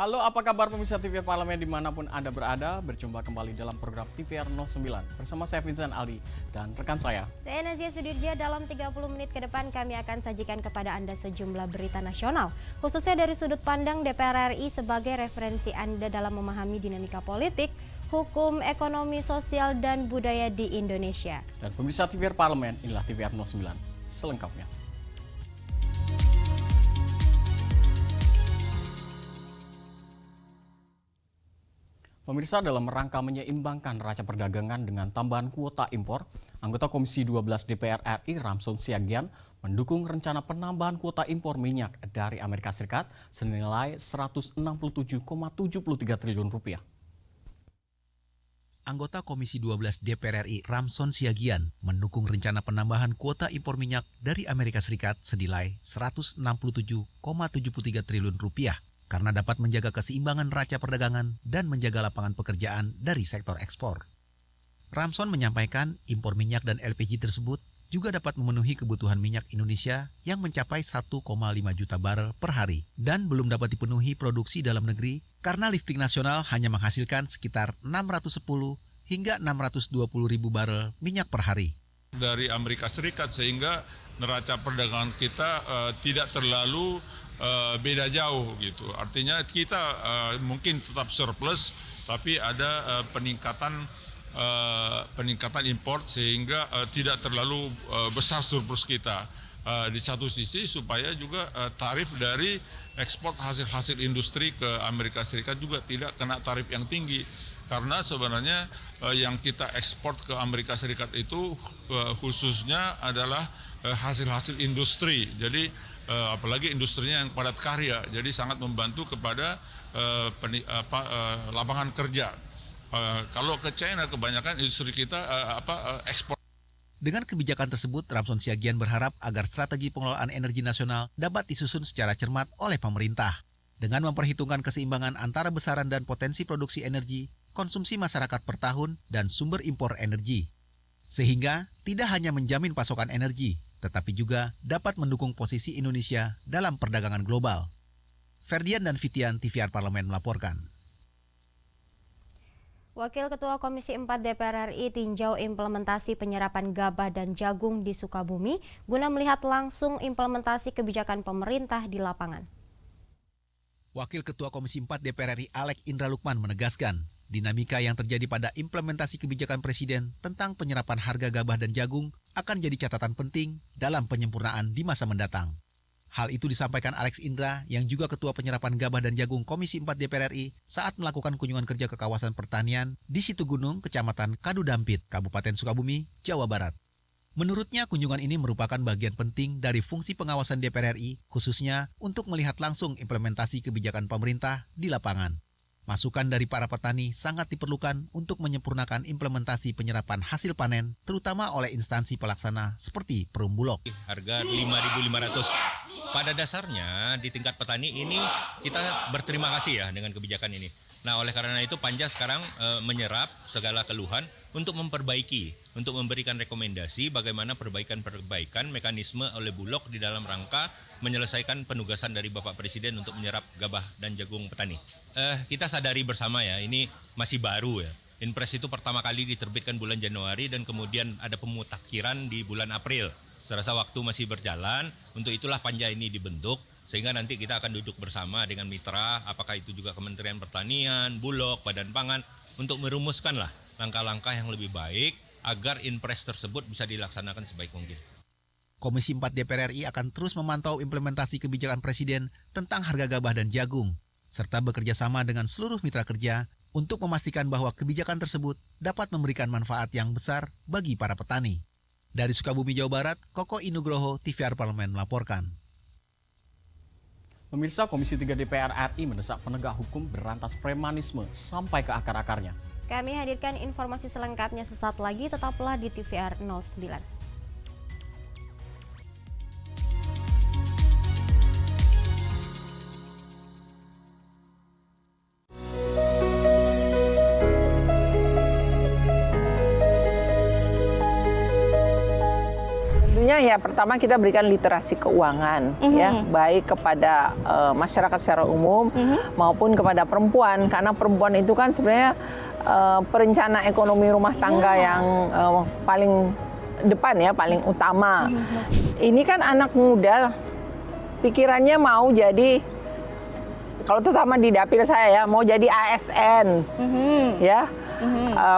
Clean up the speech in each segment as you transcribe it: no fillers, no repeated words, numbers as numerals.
Halo, apa kabar pemirsa TVR Parlemen dimanapun Anda berada? Berjumpa kembali dalam program TVR 09 bersama saya Vincent Aldi dan rekan saya. Saya Nazia Sudirja. Dalam 30 menit ke depan kami akan sajikan kepada Anda sejumlah berita nasional, khususnya dari sudut pandang DPR RI sebagai referensi Anda dalam memahami dinamika politik, hukum, ekonomi, sosial, dan budaya di Indonesia. Dan pemirsa TVR Parlemen, inilah TVR 09 selengkapnya. Pemirsa, dalam rangka menyeimbangkan neraca perdagangan dengan tambahan kuota impor, anggota Komisi 12 DPR RI Ramson Siagian mendukung rencana penambahan kuota impor minyak dari Amerika Serikat senilai 167,73 triliun rupiah. Anggota Komisi 12 DPR RI Ramson Siagian mendukung rencana penambahan kuota impor minyak dari Amerika Serikat senilai 167,73 triliun rupiah. Karena dapat menjaga keseimbangan neraca perdagangan dan menjaga lapangan pekerjaan dari sektor ekspor. Ramson menyampaikan impor minyak dan LPG tersebut juga dapat memenuhi kebutuhan minyak Indonesia yang mencapai 1,5 juta barel per hari dan belum dapat dipenuhi produksi dalam negeri karena lifting nasional hanya menghasilkan sekitar 610 hingga 620 ribu barel minyak per hari. Dari Amerika Serikat sehingga neraca perdagangan kita tidak terlalu beda jauh gitu. Artinya kita mungkin tetap surplus, tapi ada peningkatan import sehingga tidak terlalu besar surplus kita. Di satu sisi supaya juga tarif dari ekspor hasil-hasil industri ke Amerika Serikat juga tidak kena tarif yang tinggi. Karena sebenarnya yang kita ekspor ke Amerika Serikat itu khususnya adalah hasil-hasil industri. Jadi apalagi industrinya yang padat karya, jadi sangat membantu kepada lapangan kerja. Kalau ke China kebanyakan industri kita ekspor. Dengan kebijakan tersebut, Ramson Siagian berharap agar strategi pengelolaan energi nasional dapat disusun secara cermat oleh pemerintah. Dengan memperhitungkan keseimbangan antara besaran dan potensi produksi energi, konsumsi masyarakat per tahun, dan sumber impor energi. Sehingga tidak hanya menjamin pasokan energi, tetapi juga dapat mendukung posisi Indonesia dalam perdagangan global. Ferdian dan Fitian, TVR Parlemen melaporkan. Wakil Ketua Komisi 4 DPR RI tinjau implementasi penyerapan gabah dan jagung di Sukabumi guna melihat langsung implementasi kebijakan pemerintah di lapangan. Wakil Ketua Komisi 4 DPR RI Alex Indra Lukman menegaskan, dinamika yang terjadi pada implementasi kebijakan Presiden tentang penyerapan harga gabah dan jagung akan jadi catatan penting dalam penyempurnaan di masa mendatang. Hal itu disampaikan Alex Indra yang juga Ketua Penyerapan Gabah dan Jagung Komisi 4 DPR RI saat melakukan kunjungan kerja ke kawasan pertanian di Situ Gunung, Kecamatan Kadudampit, Kabupaten Sukabumi, Jawa Barat. Menurutnya, kunjungan ini merupakan bagian penting dari fungsi pengawasan DPR RI, khususnya untuk melihat langsung implementasi kebijakan pemerintah di lapangan. Masukan dari para petani sangat diperlukan untuk menyempurnakan implementasi penyerapan hasil panen, terutama oleh instansi pelaksana seperti Perum Bulog. Harga 5.500. Pada dasarnya di tingkat petani ini kita berterima kasih ya dengan kebijakan ini. Nah, oleh karena itu Panja sekarang menyerap segala keluhan untuk memperbaiki, untuk memberikan rekomendasi bagaimana perbaikan-perbaikan mekanisme oleh Bulog di dalam rangka menyelesaikan penugasan dari Bapak Presiden untuk menyerap gabah dan jagung petani. Kita sadari bersama ya, ini masih baru ya. Inpres itu pertama kali diterbitkan bulan Januari dan kemudian ada pemutakhiran di bulan April. Saya rasa waktu masih berjalan, untuk itulah Panja ini dibentuk. Sehingga nanti kita akan duduk bersama dengan mitra, apakah itu juga Kementerian Pertanian, Bulog, Badan Pangan, untuk merumuskanlah langkah-langkah yang lebih baik agar Inpres tersebut bisa dilaksanakan sebaik mungkin. Komisi 4 DPR RI akan terus memantau implementasi kebijakan Presiden tentang harga gabah dan jagung, serta bekerja sama dengan seluruh mitra kerja untuk memastikan bahwa kebijakan tersebut dapat memberikan manfaat yang besar bagi para petani. Dari Sukabumi, Jawa Barat, Koko Inugroho, TVR Parlemen melaporkan. Pemirsa, Komisi 3 DPR RI mendesak penegak hukum berantas premanisme sampai ke akar-akarnya. Kami hadirkan informasi selengkapnya sesaat lagi, tetaplah di TVR 09. ya pertama kita berikan literasi keuangan ya, baik kepada masyarakat secara umum maupun kepada perempuan, karena perempuan itu kan sebenarnya perencana ekonomi rumah tangga yang paling depan ya, paling utama. Ini kan anak muda pikirannya mau jadi, kalau terutama di dapil saya ya, mau jadi ASN ya.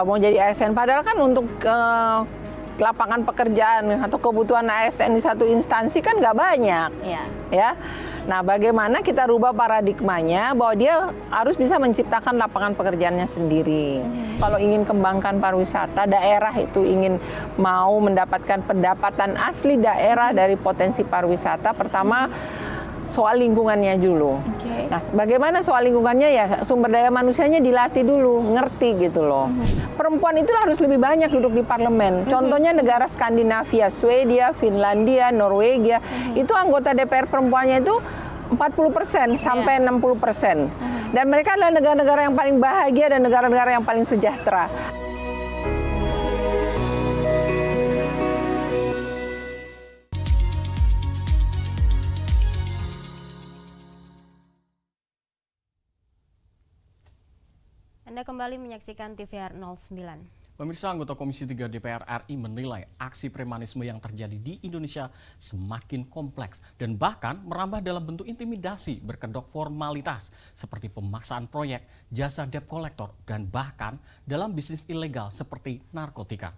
Mau jadi ASN, padahal kan untuk lapangan pekerjaan atau kebutuhan ASN di satu instansi kan nggak banyak, ya. Nah, bagaimana kita rubah paradigmanya bahwa dia harus bisa menciptakan lapangan pekerjaannya sendiri. Kalau ingin kembangkan pariwisata, daerah itu ingin mau mendapatkan pendapatan asli daerah dari potensi pariwisata, pertama soal lingkungannya dulu. Nah, bagaimana soal lingkungannya ya, sumber daya manusianya dilatih dulu, ngerti gitu loh. Perempuan itu harus lebih banyak duduk di parlemen. Contohnya negara Skandinavia, Swedia, Finlandia, Norwegia, itu anggota DPR perempuannya itu 40% sampai 60%. Dan mereka adalah negara-negara yang paling bahagia dan negara-negara yang paling sejahtera. Anda kembali menyaksikan TVR 09. Pemirsa, anggota Komisi 3 DPR RI menilai aksi premanisme yang terjadi di Indonesia semakin kompleks dan bahkan merambah dalam bentuk intimidasi berkedok formalitas seperti pemaksaan proyek, jasa debt collector, dan bahkan dalam bisnis ilegal seperti narkotika.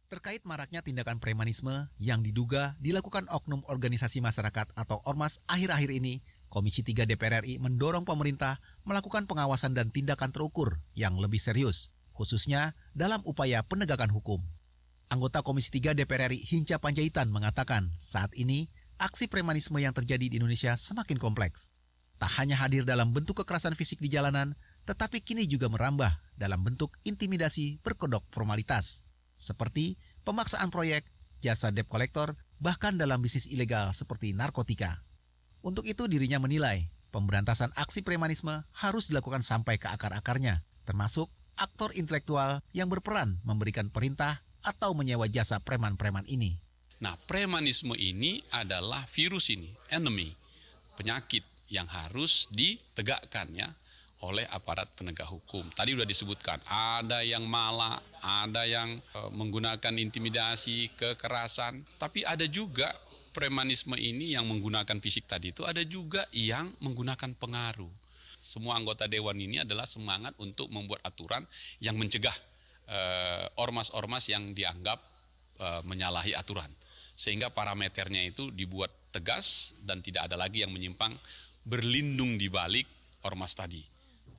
Terkait maraknya tindakan premanisme yang diduga dilakukan oknum organisasi masyarakat atau ormas akhir-akhir ini, Komisi 3 DPR RI mendorong pemerintah melakukan pengawasan dan tindakan terukur yang lebih serius, khususnya dalam upaya penegakan hukum. Anggota Komisi 3 DPR RI Hinca Panjaitan mengatakan saat ini aksi premanisme yang terjadi di Indonesia semakin kompleks. Tak hanya hadir dalam bentuk kekerasan fisik di jalanan, tetapi kini juga merambah dalam bentuk intimidasi berkedok formalitas, seperti pemaksaan proyek, jasa debt collector, bahkan dalam bisnis ilegal seperti narkotika. Untuk itu dirinya menilai pemberantasan aksi premanisme harus dilakukan sampai ke akar-akarnya, termasuk aktor intelektual yang berperan memberikan perintah atau menyewa jasa preman-preman ini. Nah, premanisme ini adalah virus ini, enemy, penyakit yang harus ditegakkan ya oleh aparat penegak hukum. Tadi sudah disebutkan, ada yang malah, ada yang menggunakan intimidasi, kekerasan, tapi ada juga premanisme ini yang menggunakan fisik tadi itu, ada juga yang menggunakan pengaruh. Semua anggota dewan ini adalah semangat untuk membuat aturan yang mencegah ormas-ormas yang dianggap menyalahi aturan. Sehingga parameternya itu dibuat tegas dan tidak ada lagi yang menyimpang, berlindung di balik ormas tadi.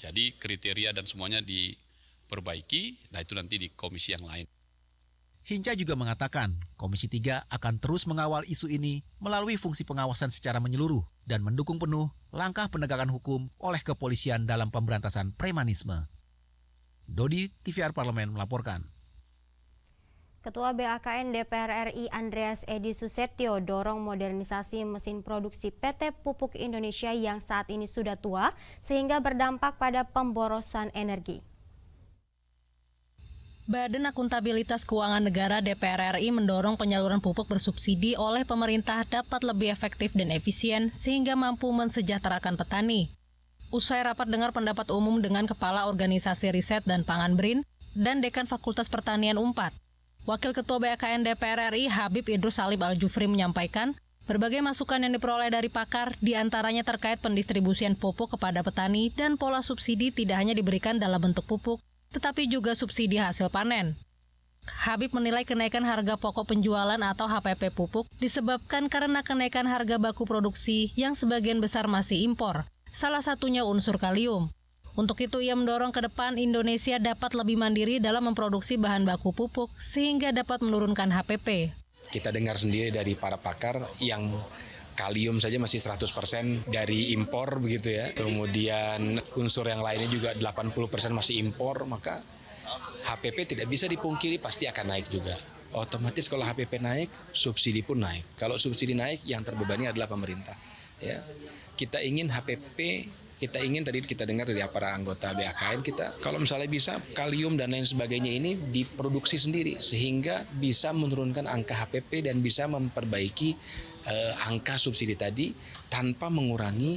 Jadi kriteria dan semuanya diperbaiki, nah itu nanti di komisi yang lain. Hinca juga mengatakan Komisi 3 akan terus mengawal isu ini melalui fungsi pengawasan secara menyeluruh dan mendukung penuh langkah penegakan hukum oleh kepolisian dalam pemberantasan premanisme. Dodi, TVR Parlemen melaporkan. Ketua BAKN DPR RI Andreas Edi Susetio dorong modernisasi mesin produksi PT Pupuk Indonesia yang saat ini sudah tua sehingga berdampak pada pemborosan energi. Badan Akuntabilitas Keuangan Negara DPR RI mendorong penyaluran pupuk bersubsidi oleh pemerintah dapat lebih efektif dan efisien sehingga mampu mensejahterakan petani. Usai rapat dengar pendapat umum dengan Kepala Organisasi Riset dan Pangan BRIN dan Dekan Fakultas Pertanian UNPAD, Wakil Ketua BAKN DPR RI Habib Idrus Salim Al-Jufri menyampaikan berbagai masukan yang diperoleh dari pakar diantaranya terkait pendistribusian pupuk kepada petani dan pola subsidi tidak hanya diberikan dalam bentuk pupuk, tetapi juga subsidi hasil panen. Habib menilai kenaikan harga pokok penjualan atau HPP pupuk disebabkan karena kenaikan harga baku produksi yang sebagian besar masih impor, salah satunya unsur kalium. Untuk itu ia mendorong ke depan Indonesia dapat lebih mandiri dalam memproduksi bahan baku pupuk sehingga dapat menurunkan HPP. Kita dengar sendiri dari para pakar yang kalium saja masih 100% dari impor begitu ya. Kemudian unsur yang lainnya juga 80% masih impor, maka HPP tidak bisa dipungkiri pasti akan naik juga. Otomatis kalau HPP naik, subsidi pun naik. Kalau subsidi naik, yang terbebani adalah pemerintah. Ya. Kita ingin HPP Kita ingin tadi kita dengar dari para anggota BAKN kita kalau misalnya bisa kalium dan lain sebagainya ini diproduksi sendiri sehingga bisa menurunkan angka HPP dan bisa memperbaiki angka subsidi tadi tanpa mengurangi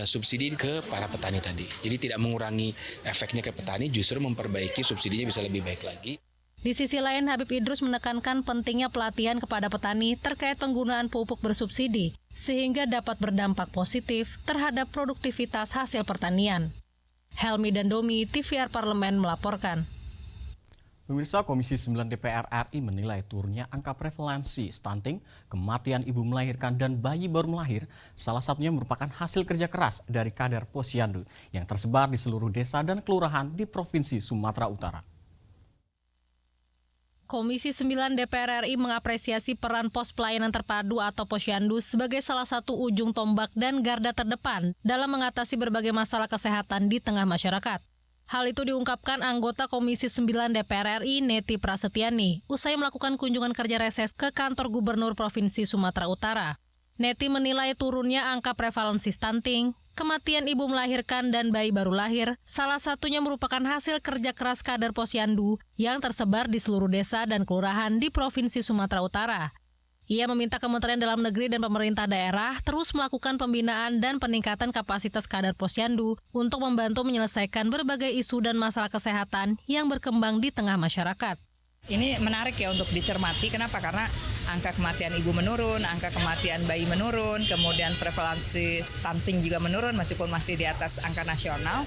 subsidi ke para petani tadi. Jadi tidak mengurangi efeknya ke petani, justru memperbaiki subsidinya bisa lebih baik lagi. Di sisi lain, Habib Idrus menekankan pentingnya pelatihan kepada petani terkait penggunaan pupuk bersubsidi, sehingga dapat berdampak positif terhadap produktivitas hasil pertanian. Helmi dan Domi, TVR Parlemen melaporkan. Pemirsa, Komisi 9 DPR RI menilai turunnya angka prevalensi stunting, kematian ibu melahirkan dan bayi baru melahir, salah satunya merupakan hasil kerja keras dari kader Posyandu yang tersebar di seluruh desa dan kelurahan di Provinsi Sumatera Utara. Komisi 9 DPR RI mengapresiasi peran pos pelayanan terpadu atau Posyandu sebagai salah satu ujung tombak dan garda terdepan dalam mengatasi berbagai masalah kesehatan di tengah masyarakat. Hal itu diungkapkan anggota Komisi 9 DPR RI Neti Prasetyani usai melakukan kunjungan kerja reses ke kantor Gubernur Provinsi Sumatera Utara. Neti menilai turunnya angka prevalensi stunting, kematian ibu melahirkan dan bayi baru lahir, salah satunya merupakan hasil kerja keras kader Posyandu yang tersebar di seluruh desa dan kelurahan di Provinsi Sumatera Utara. Ia meminta Kementerian Dalam Negeri dan pemerintah daerah terus melakukan pembinaan dan peningkatan kapasitas kader Posyandu untuk membantu menyelesaikan berbagai isu dan masalah kesehatan yang berkembang di tengah masyarakat. Ini menarik ya untuk dicermati. Kenapa? Karena angka kematian ibu menurun, angka kematian bayi menurun, kemudian prevalensi stunting juga menurun meskipun masih di atas angka nasional.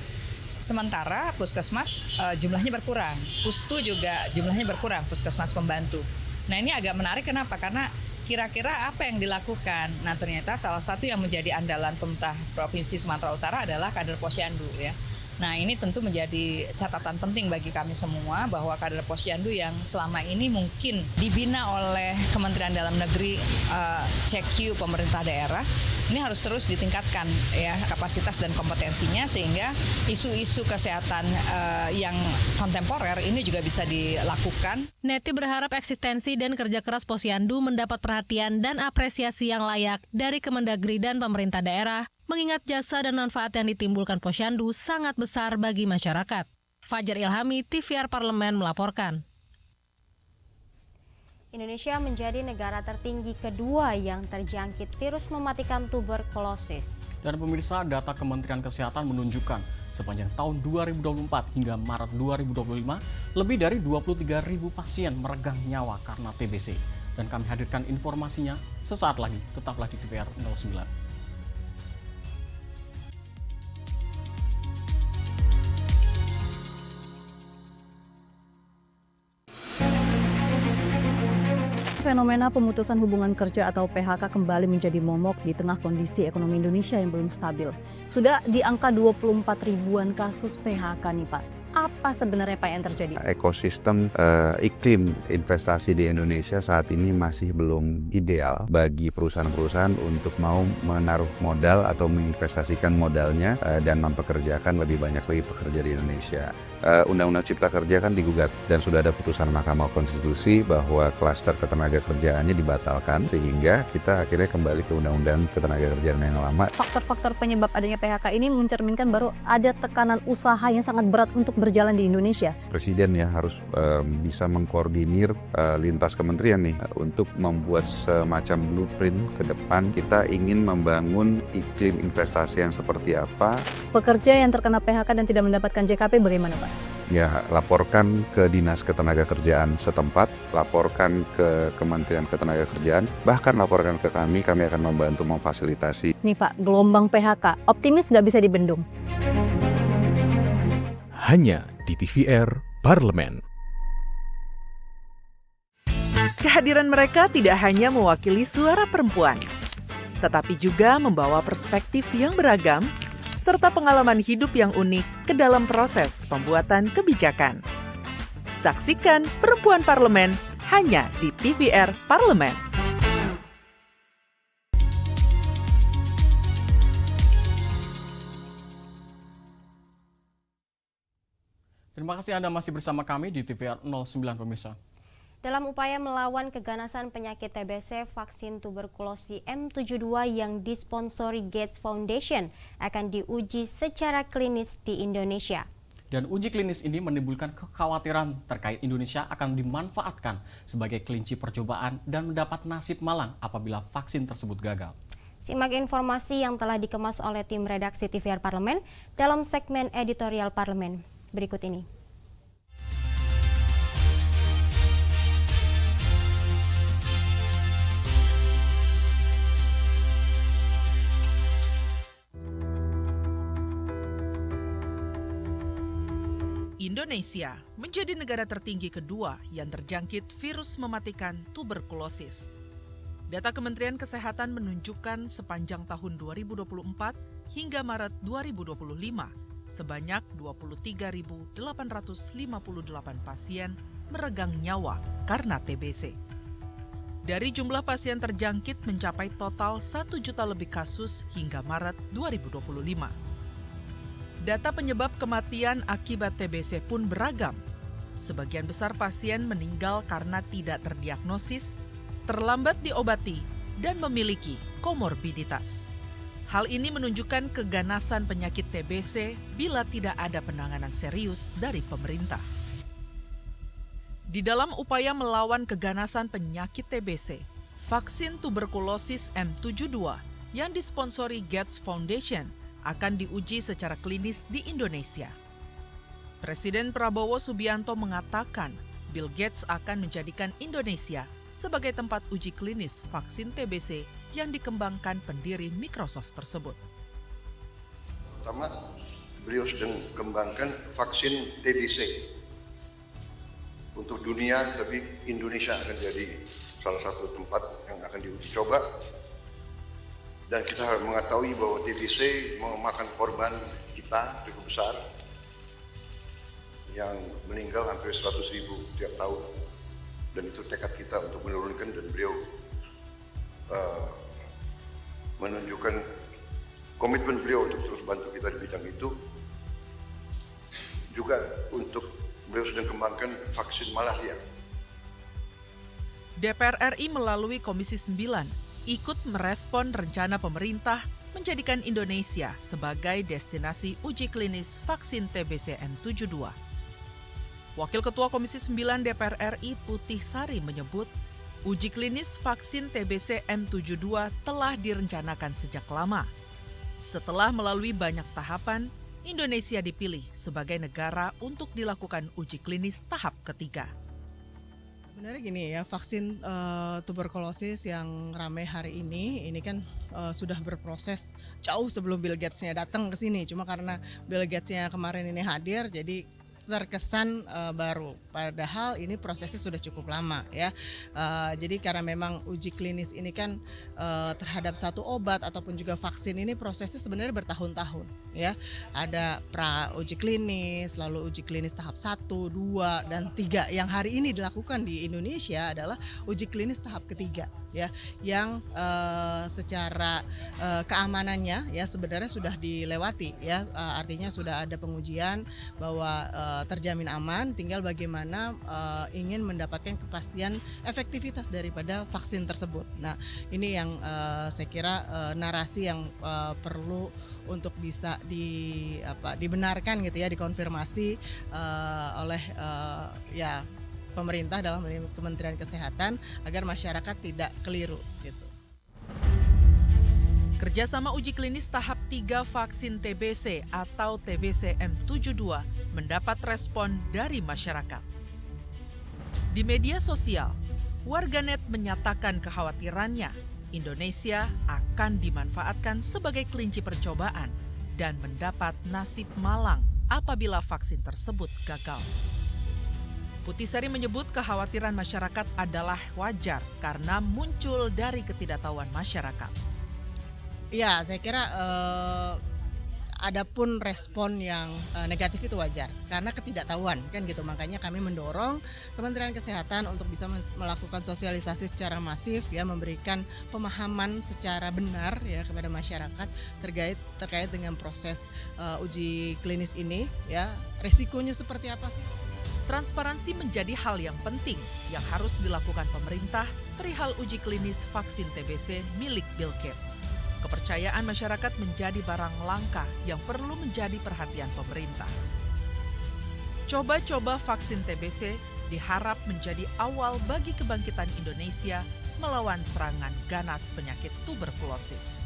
Sementara puskesmas jumlahnya berkurang, pustu juga jumlahnya berkurang, puskesmas pembantu. Nah ini agak menarik kenapa? Karena kira-kira apa yang dilakukan? Nah ternyata salah satu yang menjadi andalan pemerintah Provinsi Sumatera Utara adalah kader Posyandu ya. Nah ini tentu menjadi catatan penting bagi kami semua bahwa kader Posyandu yang selama ini mungkin dibina oleh Kementerian Dalam Negeri, CQ pemerintah daerah, ini harus terus ditingkatkan ya kapasitas dan kompetensinya sehingga isu-isu kesehatan yang kontemporer ini juga bisa dilakukan. Neti berharap eksistensi dan kerja keras Posyandu mendapat perhatian dan apresiasi yang layak dari Kemendagri dan pemerintah daerah, mengingat jasa dan manfaat yang ditimbulkan Posyandu sangat besar bagi masyarakat. Fajar Ilhami, TVR Parlemen melaporkan. Indonesia menjadi negara tertinggi kedua yang terjangkit virus mematikan tuberkulosis. Dan pemirsa, data Kementerian Kesehatan menunjukkan sepanjang tahun 2024 hingga Maret 2025, lebih dari 23.000 pasien meregang nyawa karena TBC. Dan kami hadirkan informasinya sesaat lagi, tetaplah di TVR 09. Fenomena pemutusan hubungan kerja atau PHK kembali menjadi momok di tengah kondisi ekonomi Indonesia yang belum stabil. Sudah di angka 24 ribuan kasus PHK nih Pak. Apa sebenarnya Pak yang terjadi? Ekosistem iklim investasi di Indonesia saat ini masih belum ideal bagi perusahaan-perusahaan untuk mau menaruh modal atau menginvestasikan modalnya dan mempekerjakan lebih banyak lagi pekerja di Indonesia. Undang-Undang Cipta Kerja kan digugat dan sudah ada putusan Mahkamah Konstitusi bahwa klaster ketenaga kerjaannya dibatalkan sehingga kita akhirnya kembali ke Undang-Undang Ketenaga Kerjaan yang lama. Faktor-faktor penyebab adanya PHK ini mencerminkan baru ada tekanan usaha yang sangat berat untuk berjalan di Indonesia. Presiden ya harus bisa mengkoordinir lintas kementerian nih untuk membuat semacam blueprint ke depan. Kita ingin membangun iklim investasi yang seperti apa. Pekerja yang terkena PHK dan tidak mendapatkan JKP bagaimana Pak? Ya, laporkan ke Dinas Ketenagakerjaan setempat, laporkan ke Kementerian Ketenagakerjaan, bahkan laporkan ke kami akan membantu memfasilitasi. Nih Pak, gelombang PHK, optimis nggak bisa dibendung? Hanya di TVR Parlemen. Kehadiran mereka tidak hanya mewakili suara perempuan, tetapi juga membawa perspektif yang beragam serta pengalaman hidup yang unik ke dalam proses pembuatan kebijakan. Saksikan Perempuan Parlemen hanya di TVR Parlemen. Terima kasih Anda masih bersama kami di TVR 09 pemirsa. Dalam upaya melawan keganasan penyakit TBC, vaksin tuberkulosis M72 yang disponsori Gates Foundation akan diuji secara klinis di Indonesia. Dan uji klinis ini menimbulkan kekhawatiran terkait Indonesia akan dimanfaatkan sebagai kelinci percobaan dan mendapat nasib malang apabila vaksin tersebut gagal. Simak informasi yang telah dikemas oleh tim redaksi TVR Parlemen dalam segmen editorial Parlemen berikut ini. Indonesia menjadi negara tertinggi kedua yang terjangkit virus mematikan tuberkulosis. Data Kementerian Kesehatan menunjukkan sepanjang tahun 2024 hingga Maret 2025, sebanyak 23.858 pasien meregang nyawa karena TBC. Dari jumlah pasien terjangkit mencapai total 1 juta lebih kasus hingga Maret 2025. Data penyebab kematian akibat TBC pun beragam. Sebagian besar pasien meninggal karena tidak terdiagnosis, terlambat diobati, dan memiliki komorbiditas. Hal ini menunjukkan keganasan penyakit TBC bila tidak ada penanganan serius dari pemerintah. Di dalam upaya melawan keganasan penyakit TBC, vaksin tuberkulosis M72 yang disponsori Gates Foundation akan diuji secara klinis di Indonesia. Presiden Prabowo Subianto mengatakan Bill Gates akan menjadikan Indonesia sebagai tempat uji klinis vaksin TBC yang dikembangkan pendiri Microsoft tersebut. Pertama, beliau sedang kembangkan vaksin TBC untuk dunia, tapi Indonesia akan jadi salah satu tempat yang akan diuji coba. Dan kita harus mengetahui bahwa TBC memakan korban kita cukup besar, yang meninggal hampir 100.000 tiap tahun. Dan itu tekad kita untuk menurunkan, dan beliau menunjukkan komitmen beliau untuk terus bantu kita di bidang itu. Juga untuk beliau sedang kembangkan vaksin malaria. DPR RI melalui Komisi 9 ikut merespon rencana pemerintah menjadikan Indonesia sebagai destinasi uji klinis vaksin TBC M72. Wakil Ketua Komisi 9 DPR RI Putih Sari menyebut, uji klinis vaksin TBC M72 telah direncanakan sejak lama. Setelah melalui banyak tahapan, Indonesia dipilih sebagai negara untuk dilakukan uji klinis tahap ketiga. Sebenarnya gini ya, vaksin tuberkulosis yang ramai hari ini kan sudah berproses jauh sebelum Bill Gates-nya datang ke sini. Cuma karena Bill Gates-nya kemarin ini hadir, jadi terkesan baru. Padahal ini prosesnya sudah cukup lama ya. Jadi karena memang uji klinis ini kan terhadap satu obat ataupun juga vaksin ini prosesnya sebenarnya bertahun-tahun ya. Ada pra uji klinis, lalu uji klinis tahap 1, 2, dan 3. Yang hari ini dilakukan di Indonesia adalah uji klinis tahap ketiga ya, yang secara keamanannya ya sebenarnya sudah dilewati ya. Artinya sudah ada pengujian bahwa terjamin aman, tinggal bagaimana ingin mendapatkan kepastian efektivitas daripada vaksin tersebut. Nah, ini yang saya kira narasi yang perlu untuk bisa dibenarkan gitu ya, dikonfirmasi oleh ya pemerintah dalam Kementerian Kesehatan agar masyarakat tidak keliru gitu. Kerjasama uji klinis tahap 3 vaksin TBC atau TBC M72 mendapat respon dari masyarakat. Di media sosial, warganet menyatakan kekhawatirannya Indonesia akan dimanfaatkan sebagai kelinci percobaan dan mendapat nasib malang apabila vaksin tersebut gagal. Putih Sari menyebut kekhawatiran masyarakat adalah wajar karena muncul dari ketidaktahuan masyarakat. Ya, saya kira adapun respon yang negatif itu wajar karena ketidaktahuan kan gitu. Makanya kami mendorong Kementerian Kesehatan untuk bisa melakukan sosialisasi secara masif ya, memberikan pemahaman secara benar ya kepada masyarakat terkait dengan proses uji klinis ini ya. Resikonya seperti apa sih? Transparansi menjadi hal yang penting yang harus dilakukan pemerintah perihal uji klinis vaksin TBC milik Bill Gates. Kepercayaan masyarakat menjadi barang langka yang perlu menjadi perhatian pemerintah. Coba-coba vaksin TBC diharap menjadi awal bagi kebangkitan Indonesia melawan serangan ganas penyakit tuberkulosis.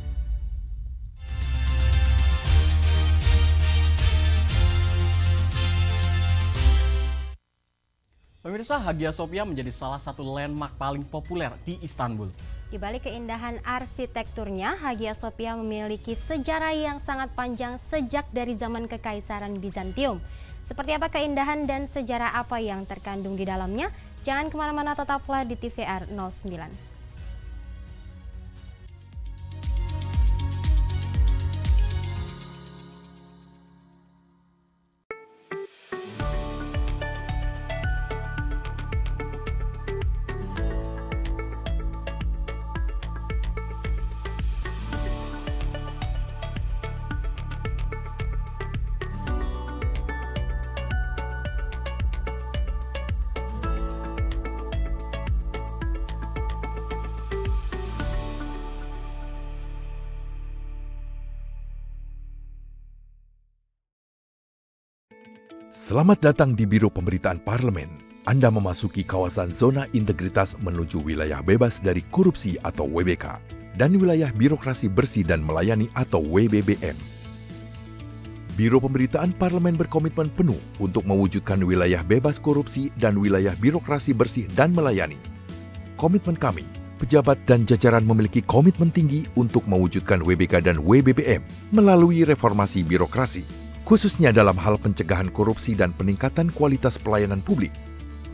Pemirsa, Hagia Sophia menjadi salah satu landmark paling populer di Istanbul. Di balik keindahan arsitekturnya, Hagia Sophia memiliki sejarah yang sangat panjang sejak dari zaman Kekaisaran Bizantium. Seperti apa keindahan dan sejarah apa yang terkandung di dalamnya? Jangan kemana-mana, tetaplah di TVR 09. Selamat datang di Biro Pemberitaan Parlemen. Anda memasuki kawasan zona integritas menuju wilayah bebas dari korupsi atau WBK dan wilayah birokrasi bersih dan melayani atau WBBM. Biro Pemberitaan Parlemen berkomitmen penuh untuk mewujudkan wilayah bebas korupsi dan wilayah birokrasi bersih dan melayani. Komitmen kami, pejabat dan jajaran memiliki komitmen tinggi untuk mewujudkan WBK dan WBBM melalui reformasi birokrasi, khususnya dalam hal pencegahan korupsi dan peningkatan kualitas pelayanan publik.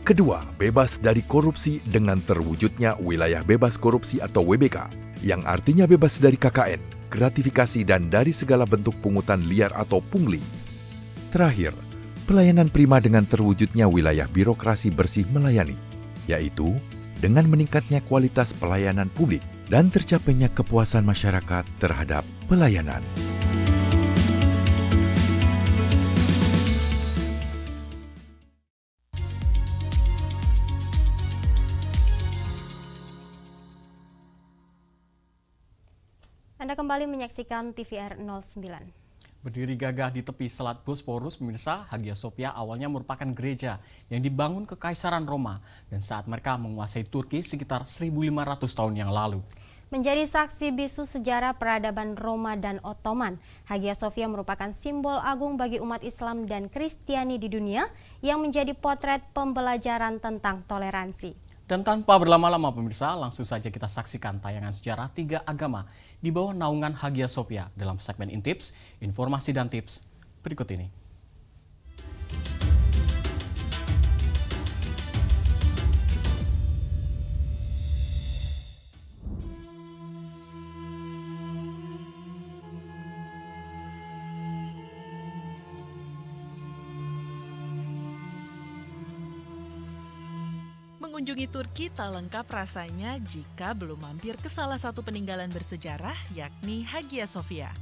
Kedua, bebas dari korupsi dengan terwujudnya wilayah bebas korupsi atau WBK, yang artinya bebas dari KKN, gratifikasi dan dari segala bentuk pungutan liar atau pungli. Terakhir, pelayanan prima dengan terwujudnya wilayah birokrasi bersih melayani, yaitu dengan meningkatnya kualitas pelayanan publik dan tercapainya kepuasan masyarakat terhadap pelayanan. Anda kembali menyaksikan TVR 09. Berdiri gagah di tepi Selat Bosporus, pemirsa, Hagia Sophia awalnya merupakan gereja yang dibangun Kekaisaran Roma dan saat mereka menguasai Turki sekitar 1.500 tahun yang lalu. Menjadi saksi bisu sejarah peradaban Roma dan Ottoman, Hagia Sophia merupakan simbol agung bagi umat Islam dan Kristiani di dunia yang menjadi potret pembelajaran tentang toleransi. Dan tanpa berlama-lama pemirsa, langsung saja kita saksikan tayangan sejarah 3 agama di bawah naungan Hagia Sophia dalam segmen Intips, informasi dan tips berikut ini. Mengunjungi Turki tak lengkap rasanya jika belum mampir ke salah satu peninggalan bersejarah, yakni Hagia Sophia.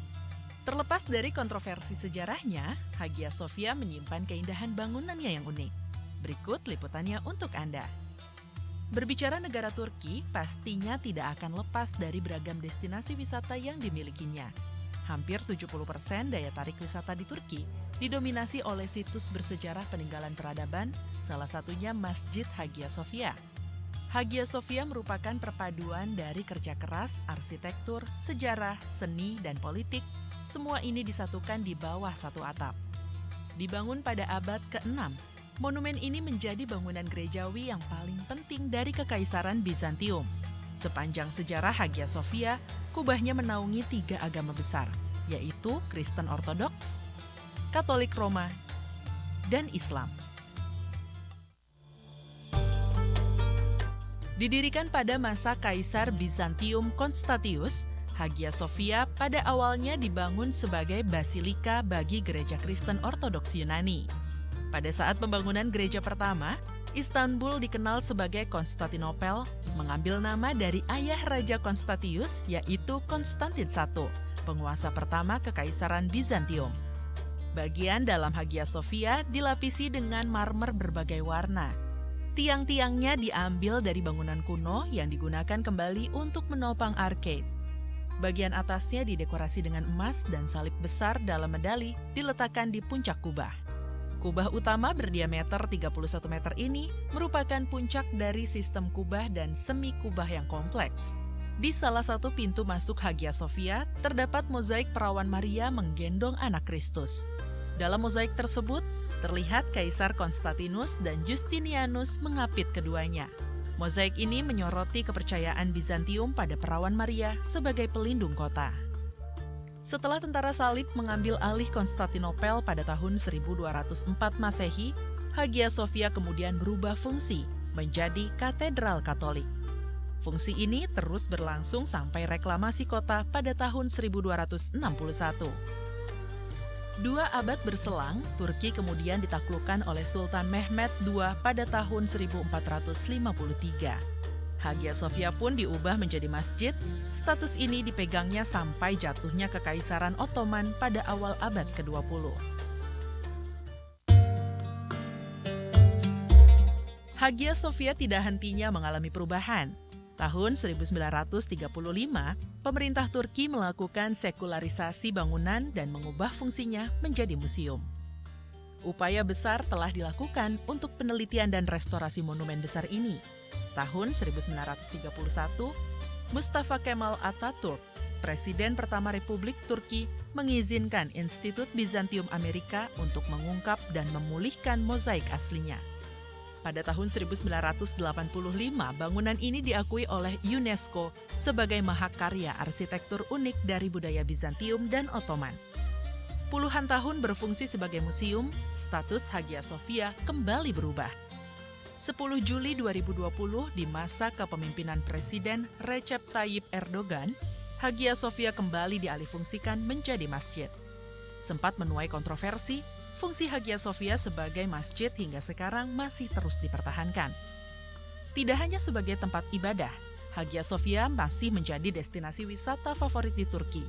Terlepas dari kontroversi sejarahnya, Hagia Sophia menyimpan keindahan bangunannya yang unik. Berikut liputannya untuk Anda. Berbicara negara Turki, pastinya tidak akan lepas dari beragam destinasi wisata yang dimilikinya. Hampir 70% daya tarik wisata di Turki didominasi oleh situs bersejarah peninggalan peradaban, salah satunya Masjid Hagia Sophia. Hagia Sophia merupakan perpaduan dari kerja keras, arsitektur, sejarah, seni, dan politik. Semua ini disatukan di bawah satu atap. Dibangun pada abad ke-6, monumen ini menjadi bangunan gerejawi yang paling penting dari Kekaisaran Bizantium. Sepanjang sejarah Hagia Sophia, kubahnya menaungi 3 agama besar, yaitu Kristen Ortodoks, Katolik Roma, dan Islam. Didirikan pada masa Kaisar Bizantium Constantius, Hagia Sophia pada awalnya dibangun sebagai basilika bagi gereja Kristen Ortodoks Yunani. Pada saat pembangunan gereja pertama, Istanbul dikenal sebagai Konstantinopel, mengambil nama dari ayah Raja Konstantius, yaitu Konstantin I, penguasa pertama Kekaisaran Bizantium. Bagian dalam Hagia Sophia dilapisi dengan marmer berbagai warna. Tiang-tiangnya diambil dari bangunan kuno yang digunakan kembali untuk menopang arcade. Bagian atasnya didekorasi dengan emas dan salib besar dalam medali diletakkan di puncak kubah. Kubah utama berdiameter 31 meter ini merupakan puncak dari sistem kubah dan semi kubah yang kompleks. Di salah satu pintu masuk Hagia Sophia terdapat mozaik perawan Maria menggendong anak Kristus. Dalam mozaik tersebut, terlihat Kaisar Konstantinus dan Justinianus mengapit keduanya. Mozaik ini menyoroti kepercayaan Bizantium pada perawan Maria sebagai pelindung kota. Setelah tentara salib mengambil alih Konstantinopel pada tahun 1204 Masehi, Hagia Sophia kemudian berubah fungsi menjadi katedral Katolik. Fungsi ini terus berlangsung sampai reklamasi kota pada tahun 1261. 2 abad berselang, Turki kemudian ditaklukkan oleh Sultan Mehmed II pada tahun 1453. Hagia Sophia pun diubah menjadi masjid. Status ini dipegangnya sampai jatuhnya Kekaisaran Ottoman pada awal abad ke-20. Hagia Sophia tidak hentinya mengalami perubahan. Tahun 1935, pemerintah Turki melakukan sekularisasi bangunan dan mengubah fungsinya menjadi museum. Upaya besar telah dilakukan untuk penelitian dan restorasi monumen besar ini. Tahun 1931, Mustafa Kemal Atatürk, Presiden pertama Republik Turki, mengizinkan Institut Bizantium Amerika untuk mengungkap dan memulihkan mozaik aslinya. Pada tahun 1985, bangunan ini diakui oleh UNESCO sebagai mahakarya arsitektur unik dari budaya Bizantium dan Ottoman. Puluhan tahun berfungsi sebagai museum, status Hagia Sophia kembali berubah. 10 Juli 2020, di masa kepemimpinan Presiden Recep Tayyip Erdogan, Hagia Sophia kembali dialihfungsikan menjadi masjid. Sempat menuai kontroversi, fungsi Hagia Sophia sebagai masjid hingga sekarang masih terus dipertahankan. Tidak hanya sebagai tempat ibadah, Hagia Sophia masih menjadi destinasi wisata favorit di Turki.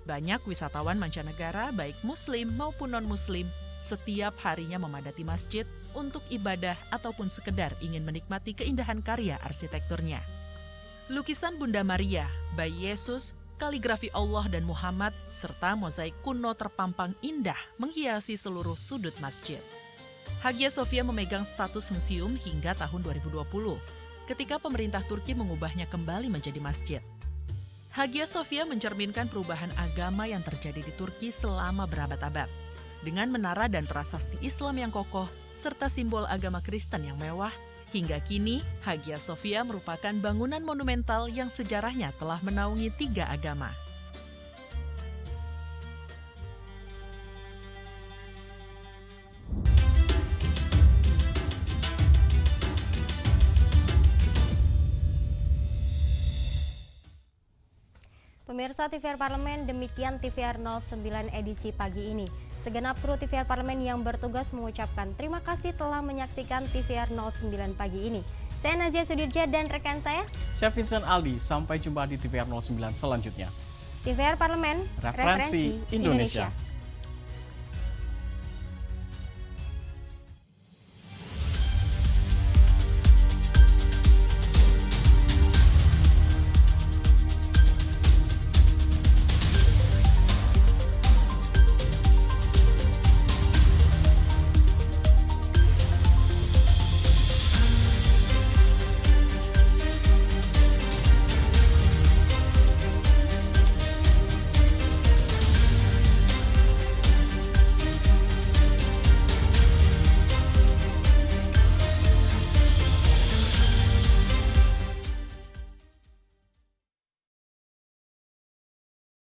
Banyak wisatawan mancanegara, baik muslim maupun non-muslim, setiap harinya memadati masjid untuk ibadah ataupun sekedar ingin menikmati keindahan karya arsitekturnya. Lukisan Bunda Maria, Bayi Yesus, kaligrafi Allah dan Muhammad, serta mozaik kuno terpampang indah menghiasi seluruh sudut masjid. Hagia Sophia memegang status museum hingga tahun 2020, ketika pemerintah Turki mengubahnya kembali menjadi masjid. Hagia Sophia mencerminkan perubahan agama yang terjadi di Turki selama berabad-abad. Dengan menara dan prasasti Islam yang kokoh, serta simbol agama Kristen yang mewah, hingga kini, Hagia Sophia merupakan bangunan monumental yang sejarahnya telah menaungi 3 agama. Pemirsa TVR Parlemen, demikian TVR 09 edisi pagi ini. Segenap kru TVR Parlemen yang bertugas mengucapkan terima kasih telah menyaksikan TVR 09 pagi ini. Saya Nazia Sudirja dan rekan saya Vincent Aldi. Sampai jumpa di TVR 09 selanjutnya. TVR Parlemen, Referensi Indonesia.